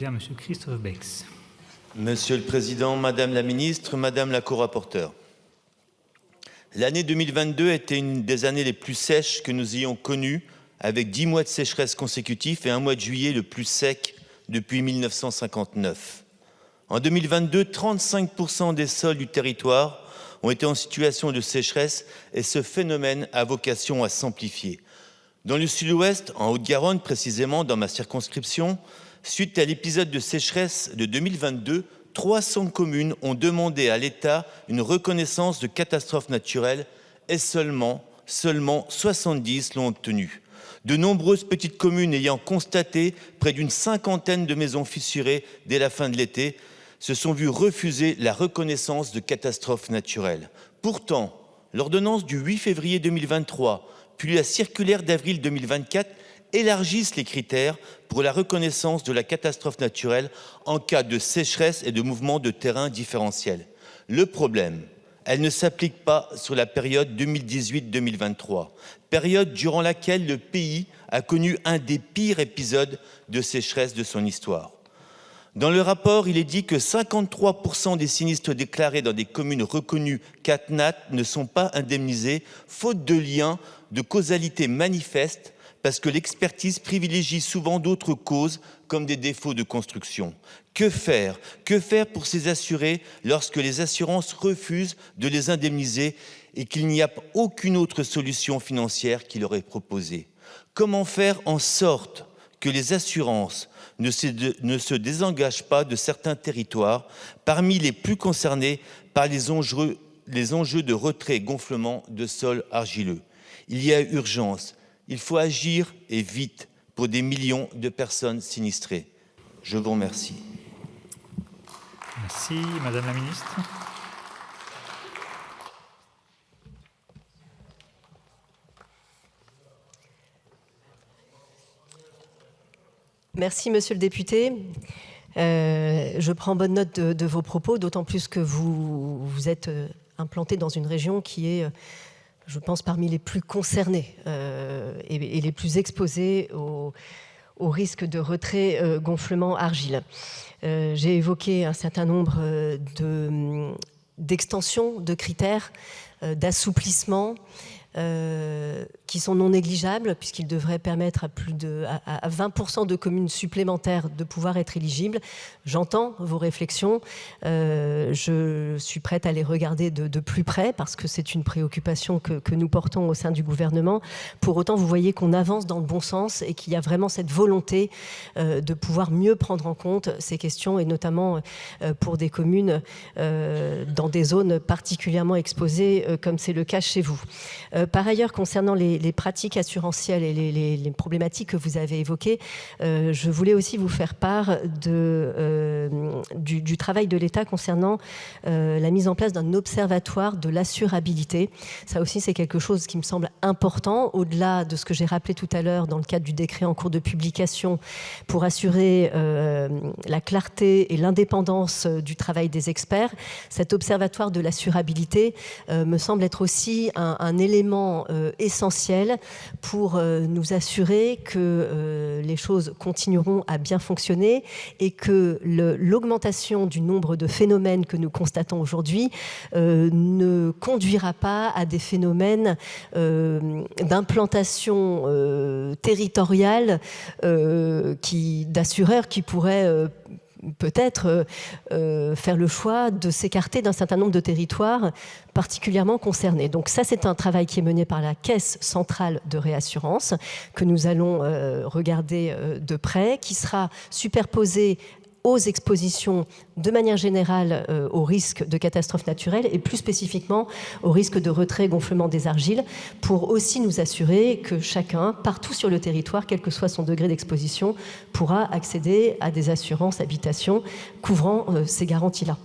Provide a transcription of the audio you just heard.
Bien, Monsieur Christophe Bex. Monsieur le Président, Madame la Ministre, Madame la co-rapporteure. L'année 2022 était une des années les plus sèches que nous ayons connues, avec 10 mois de sécheresse consécutifs et un mois de juillet le plus sec depuis 1959. En 2022, 35% des sols du territoire ont été en situation de sécheresse et ce phénomène a vocation à s'amplifier. Dans le sud-ouest, en Haute-Garonne précisément, dans ma circonscription, suite à l'épisode de sécheresse de 2022, 300 communes ont demandé à l'État une reconnaissance de catastrophe naturelle et seulement 70 l'ont obtenue. De nombreuses petites communes ayant constaté près d'une cinquantaine de maisons fissurées dès la fin de l'été se sont vues refuser la reconnaissance de catastrophe naturelle. Pourtant, l'ordonnance du 8 février 2023 puis la circulaire d'avril 2024 élargissent les critères pour la reconnaissance de la catastrophe naturelle en cas de sécheresse et de mouvements de terrain différentiels. Le problème, elle ne s'applique pas sur la période 2018-2023, période durant laquelle le pays a connu un des pires épisodes de sécheresse de son histoire. Dans le rapport, il est dit que 53% des sinistres déclarés dans des communes reconnues CatNat ne sont pas indemnisés, faute de lien de causalité manifeste, parce que l'expertise privilégie souvent d'autres causes, comme des défauts de construction. Que faire pour ces assurés lorsque les assurances refusent de les indemniser et qu'il n'y a aucune autre solution financière qui leur est proposée? Comment faire en sorte que les assurances ne se désengagent pas de certains territoires, parmi les plus concernés par les enjeux de retrait-gonflement de sols argileux? Il y a urgence. Il faut agir et vite pour des millions de personnes sinistrées. Je vous remercie. Merci, Madame la Ministre. Merci, Monsieur le député. Je prends bonne note de vos propos, d'autant plus que vous êtes implanté dans une région qui est, je pense, parmi les plus concernées et les plus exposées au risque de retrait-gonflement argile. J'ai évoqué un certain nombre d'extensions de critères, d'assouplissements, qui sont non négligeables puisqu'ils devraient permettre à 20% de communes supplémentaires de pouvoir être éligibles. J'entends vos réflexions, je suis prête à les regarder de plus près parce que c'est une préoccupation que nous portons au sein du gouvernement. Pour autant, vous voyez qu'on avance dans le bon sens et qu'il y a vraiment cette volonté de pouvoir mieux prendre en compte ces questions et notamment pour des communes dans des zones particulièrement exposées comme c'est le cas chez vous. Par ailleurs, concernant les pratiques assurantielles et les problématiques que vous avez évoquées, je voulais aussi vous faire part du travail de l'État concernant la mise en place d'un observatoire de l'assurabilité. Ça aussi, c'est quelque chose qui me semble important, au-delà de ce que j'ai rappelé tout à l'heure dans le cadre du décret en cours de publication, pour assurer la clarté et l'indépendance du travail des experts. Cet observatoire de l'assurabilité me semble être aussi un élément essentiel pour nous assurer que les choses continueront à bien fonctionner et que l'augmentation du nombre de phénomènes que nous constatons aujourd'hui ne conduira pas à des phénomènes d'implantation territoriale d'assureurs qui pourraient peut-être faire le choix de s'écarter d'un certain nombre de territoires particulièrement concernés. Donc ça, c'est un travail qui est mené par la Caisse centrale de réassurance que nous allons regarder de près, qui sera superposé aux expositions de manière générale au risque de catastrophes naturelles et plus spécifiquement au risque de retrait-gonflement des argiles pour aussi nous assurer que chacun, partout sur le territoire, quel que soit son degré d'exposition, pourra accéder à des assurances habitation couvrant ces garanties-là.